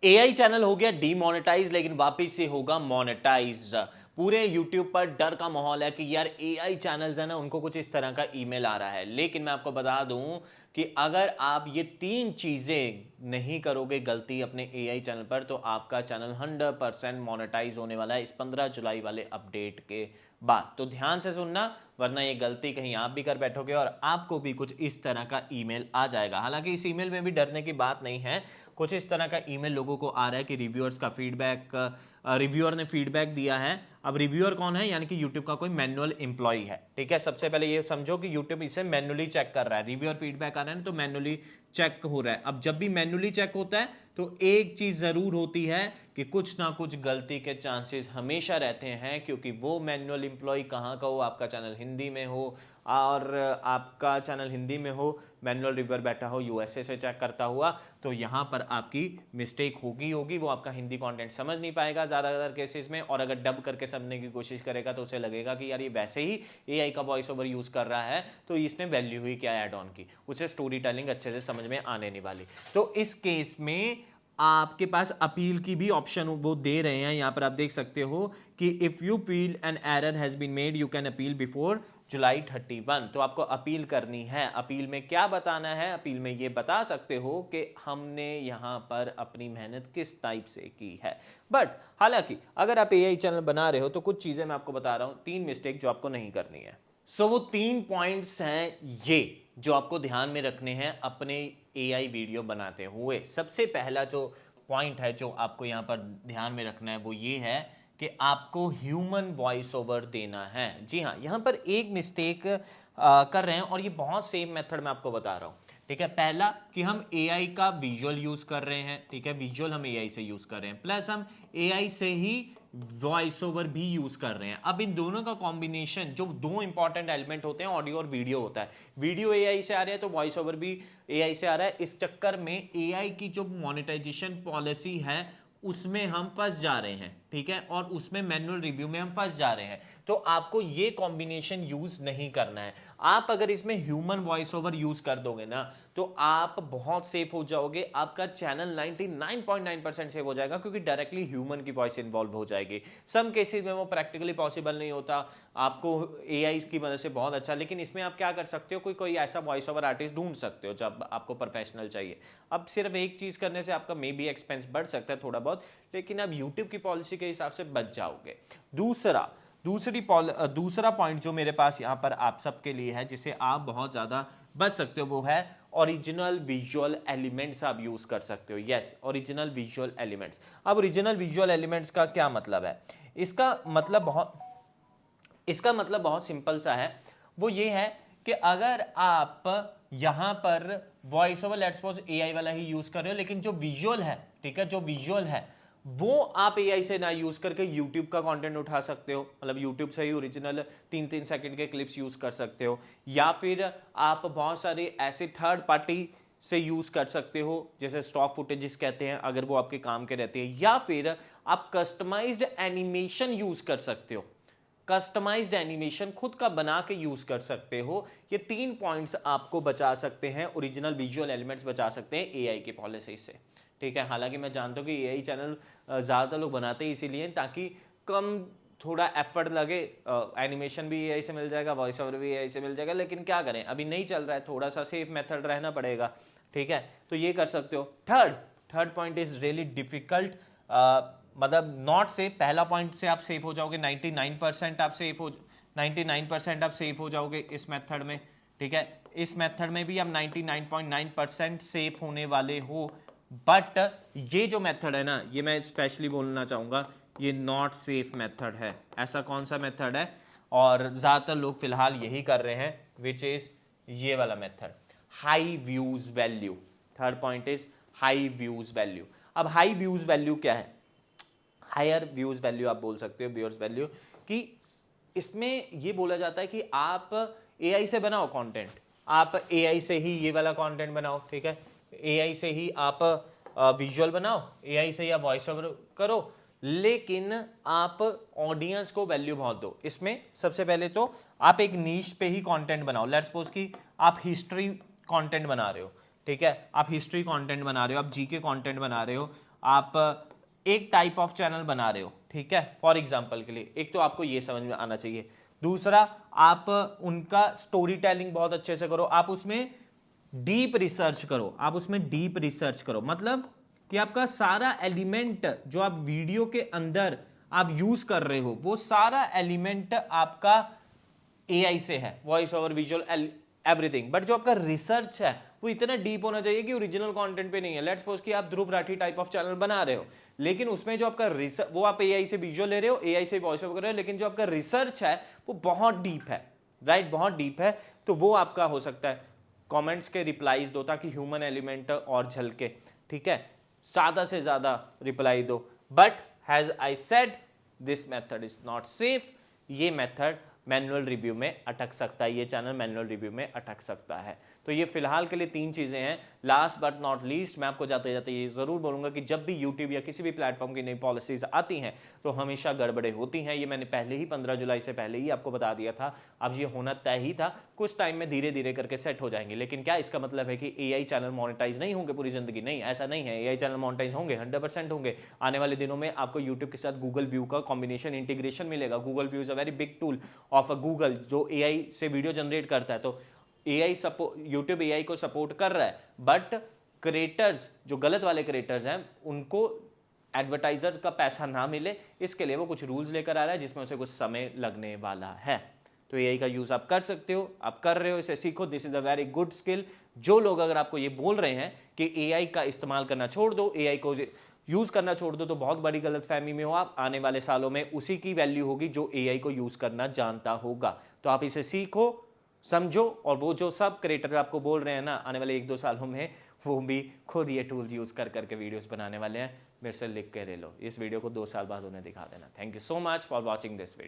AI channel हो गया demonetise, लेकिन वापस से होगा मोनेटाइज। पूरे यूट्यूब पर डर का माहौल है कि यार एआई चैनल्स है ना, उनको कुछ इस तरह का ईमेल आ रहा है। लेकिन मैं आपको बता दूं कि अगर आप ये तीन चीजें नहीं करोगे गलती अपने एआई चैनल पर, तो आपका चैनल 100% मोनेटाइज होने वाला है इस 15 जुलाई वाले अपडेट के बाद। तो ध्यान से सुनना, वरना ये गलती कहीं आप भी कर बैठोगे और आपको भी कुछ इस तरह का ईमेल आ जाएगा। हालांकि इस ईमेल में भी डरने की बात नहीं है। कुछ इस तरह का ईमेल लोगों को आ रहा है कि रिव्यूअर्स का फीडबैक, रिव्यूअर ने फीडबैक दिया है। अब रिव्यूअर कौन है? यानी कि यूट्यूब का कोई मैनुअल एम्प्लॉय है। ठीक है, सबसे पहले ये समझो कि यूट्यूब इसे मैनुअली चेक कर रहा है। रिव्यूअर फीडबैक आ रहा है तो मैनुअली चेक हो रहा है। अब जब भी मैनुअली चेक होता है तो एक चीज जरूर होती है कि कुछ ना कुछ गलती के चांसेस हमेशा रहते हैं, क्योंकि वो मैनुअल एम्प्लॉय कहाँ का हो, आपका चैनल हिंदी में हो और आपका चैनल हिंदी में हो, मैनुअल रिव्यूअर बैठा हो यूएसए से चेक करता हुआ, तो यहाँ पर आपकी मिस्टेक होगी। वो आपका हिंदी कंटेंट समझ नहीं पाएगा ज़्यादातर केसेस में, और अगर डब करके समझने की कोशिश करेगा तो उसे लगेगा कि यार ये वैसे ही एआई का वॉइस ओवर यूज़ कर रहा है, तो इसमें वैल्यू हुई क्या ऐड ऑन की, उसे स्टोरी टेलिंग अच्छे से समझ में आने नहीं वाली। तो इस केस में आपके पास अपील की भी ऑप्शन वो दे रहे हैं। यहां पर आप देख सकते हो कि if you feel an error has been made you can appeal before July 31। तो आपको अपील करनी है। अपील में क्या बताना है? अपील में ये बता सकते हो कि हमने यहां पर अपनी मेहनत किस टाइप से की है। बट हालांकि अगर आप एआई चैनल बना रहे हो तो कुछ चीजें मैं आपको बता रहा हूं, 3 मिस्टेक जो आपको नहीं करनी है। वो 3 पॉइंट्स हैं ये जो आपको ध्यान में रखने हैं अपने एआई वीडियो बनाते हुए। सबसे पहला जो पॉइंट है जो आपको यहां पर ध्यान में रखना है वो ये है कि आपको ह्यूमन वॉइस ओवर देना है। जी हाँ, यहां पर एक मिस्टेक कर रहे हैं और ये बहुत सेम मेथड मैं आपको बता रहा हूं। ठीक है, पहला कि हम एआई का विजुअल यूज कर रहे हैं। ठीक है, विजुअल हम एआई से यूज कर रहे हैं, प्लस हम एआई से ही वॉइस ओवर भी यूज कर रहे हैं। अब इन दोनों का कॉम्बिनेशन, जो दो इंपॉर्टेंट एलिमेंट होते हैं, ऑडियो और वीडियो होता है। वीडियो एआई से आ रहा है तो वॉइस ओवर भी एआई से आ रहा है। इस चक्कर में एआई की जो मोनेटाइजेशन पॉलिसी है उसमें हम फंस जा रहे हैं। ठीक है, और उसमें मैनुअल रिव्यू में हम फंस जा रहे हैं। तो आपको ये कॉम्बिनेशन यूज नहीं करना है। आप अगर इसमें ह्यूमन वॉइस ओवर यूज कर दोगे ना तो आप बहुत सेफ हो जाओगे। आपका चैनल 99.9% सेफ हो जाएगा, क्योंकि डायरेक्टली ह्यूमन की वॉइस इन्वॉल्व हो जाएगी। सम केसेस में वो प्रैक्टिकली पॉसिबल नहीं होता, आपको एआई की मदद से बहुत अच्छा। लेकिन इसमें आप क्या कर सकते हो, कोई ऐसा वॉइस ओवर आर्टिस्ट ढूंढ सकते हो जब आपको प्रोफेशनल चाहिए। अब सिर्फ एक चीज करने से आपका मे बी एक्सपेंस बढ़ सकता है थोड़ा बहुत, लेकिन अब यूट्यूब की पॉलिसी के हिसाब से बच जाओगे। दूसरा पॉइंट जो मेरे पास यहां पर आप सबके लिए है, जिसे आप बहुत ज्यादा बच सकते हो, वो है ओरिजिनल विजुअल एलिमेंट्स आप यूज कर सकते हो। Yes, original visual elements. अब ओरिजिनल विजुअल एलिमेंट्स का क्या मतलब है? इसका मतलब बहुत सिंपल सा है। वो ये है कि अगर आप यहां पर voice over let's suppose AI वाला ही यूज कर रहे हो, लेकिन जो विजुअल है, ठीक है, जो विजुअल है वो आप एआई से ना यूज करके यूट्यूब का कंटेंट उठा सकते हो। मतलब यूट्यूब से ही ओरिजिनल 3-3 सेकंड के क्लिप्स यूज कर सकते हो, या फिर आप बहुत सारे ऐसे थर्ड पार्टी से यूज कर सकते हो जैसे स्टॉक फुटेजेस कहते हैं, अगर वो आपके काम के रहते हैं। या फिर आप कस्टमाइज्ड एनिमेशन यूज कर सकते हो, कस्टमाइज्ड एनिमेशन खुद का बना के यूज कर सकते हो। ये 3 पॉइंट्स आपको बचा सकते हैं, ओरिजिनल विजुअल एलिमेंट्स बचा सकते हैं एआई की पॉलिसी से। ठीक है, हालांकि मैं जानता हूं कि एआई चैनल ज्यादातर लोग बनाते हैं इसीलिए ताकि कम थोड़ा एफर्ट लगे। एनिमेशन भी एआई से मिल जाएगा, वॉइस ओवर भी एआई से मिल जाएगा, लेकिन क्या करें, अभी नहीं चल रहा है, थोड़ा सा सेफ मेथड रहना पड़ेगा। ठीक है, तो ये कर सकते हो। Third point is really difficult, मतलब नॉट सेफ। पहला पॉइंट से आप सेफ हो जाओगे, 99% आप सेफ हो 99% आप सेफ हो जाओगे इस मेथड में। ठीक है, इस मेथड में भी आप 99.9% सेफ होने वाले हो। बट ये जो मेथड है ना, ये मैं स्पेशली बोलना चाहूंगा, ये नॉट सेफ मेथड है। ऐसा कौन सा मेथड है? और ज्यादातर लोग फिलहाल यही कर रहे हैं, विच इज ये वाला method, high views value. Third point is high views value. अब हाई व्यूज वैल्यू क्या है? हायर व्यूज वैल्यू आप बोल सकते हो, व्यूअर्स वैल्यू, कि इसमें ये बोला जाता है कि आप एआई से बनाओ कंटेंट, आप एआई से ही ये वाला कंटेंट बनाओ। ठीक है, एआई से ही आप विजुअल बनाओ, एआई से ही आप वॉइस ओवर करो, लेकिन आप ऑडियंस को वैल्यू बहुत दो। इसमें सबसे पहले तो आप एक नीश पे ही कंटेंट बनाओ। लेट्स सपोज कि आप हिस्ट्री कंटेंट बना रहे हो। ठीक है, आप हिस्ट्री कंटेंट बना रहे हो, आप जीके कंटेंट बना रहे हो, आप एक टाइप ऑफ चैनल बना रहे हो, ठीक है, फॉर एग्जांपल के लिए, एक तो आपको ये समझ में आना चाहिए। दूसरा, आप उनका स्टोरी टेलिंग बहुत अच्छे से करो, आप उसमें डीप रिसर्च करो, आप उसमें डीप रिसर्च करो, मतलब कि आपका सारा एलिमेंट जो आप वीडियो के अंदर आप यूज कर रहे हो वो सारा एलिमेंट आपका एआई से है, voice over, visual, everything. But जो आपका रिसर्च है वो इतना डीप होना चाहिए कि ओरिजिनल कंटेंट पे नहीं है। लेट्स सपोज कि आप Dhruv Rathee type of channel बना रहे हो, लेकिन उसमें जो आपका रिसर्च, वो आप एआई से विजुअल ले रहे हो, एआई से वॉइस ओवर कर रहे हो, लेकिन जो आपका रिसर्च है वो बहुत डीप है, राइट, बहुत डीप है, तो वो आपका हो सकता है कमेंट्स के रिप्लाईज दो ताकि ह्यूमन एलिमेंट और झलके, ठीक है, ज्यादा से ज्यादा रिप्लाई दो। But has I said, this method is not safe. ये मेथड मैनुअल रिव्यू में अटक सकता है, ये चैनल मैनुअल रिव्यू में अटक सकता है। तो ये फिलहाल के लिए 3 चीजें हैं। लास्ट बट नॉट लीस्ट, मैं आपको जाते जाते ये जरूर बोलूंगा कि जब भी यूट्यूब या किसी भी प्लेटफॉर्म की नई पॉलिसीज आती हैं तो हमेशा गड़बड़े होती हैं। ये मैंने पहले ही 15 जुलाई से पहले ही आपको बता दिया था। अब ये होना तय ही था, कुछ टाइम में धीरे धीरे करके सेट हो जाएंगे। लेकिन क्या इसका मतलब है कि एआई चैनल मोनेटाइज नहीं होंगे पूरी जिंदगी? नहीं, ऐसा नहीं है। एआई चैनल मोनेटाइज होंगे, 100% होंगे। आने वाले दिनों में आपको यूट्यूब के साथ गूगल व्यू का कॉम्बिनेशन इंटीग्रेशन मिलेगा। Google view is a very big tool of a Google जो एआई से वीडियो जनरेट करता है। तो एआई सपोर्ट, यूट्यूब एआई को सपोर्ट कर रहा है, बट क्रिएटर्स जो गलत वाले क्रिएटर्स हैं उनको एडवर्टाइजर का पैसा ना मिले, इसके लिए वो कुछ रूल्स लेकर आ रहा है जिसमें उसे कुछ समय लगने वाला है। तो एआई का यूज आप कर सकते हो, आप कर रहे हो, इसे सीखो। This is a very good skill. जो लोग अगर आपको ये बोल रहे हैं कि एआई का इस्तेमाल करना छोड़ दो, एआई को यूज करना छोड़ दो, तो बहुत बड़ी गलतफहमी में हो आप। आने वाले सालों में उसी की वैल्यू होगी जो एआई को यूज करना जानता होगा। तो आप इसे सीखो, समझो, और वो जो सब क्रिएटर आपको बोल रहे हैं ना आने वाले 1-2 सालों में, वो भी खुद ये टूल्स यूज कर करके वीडियोस बनाने वाले हैं। मेरे से लिख के ले लो, इस वीडियो को 2 साल बाद उन्हें दिखा देना। Thank you so much for watching this video.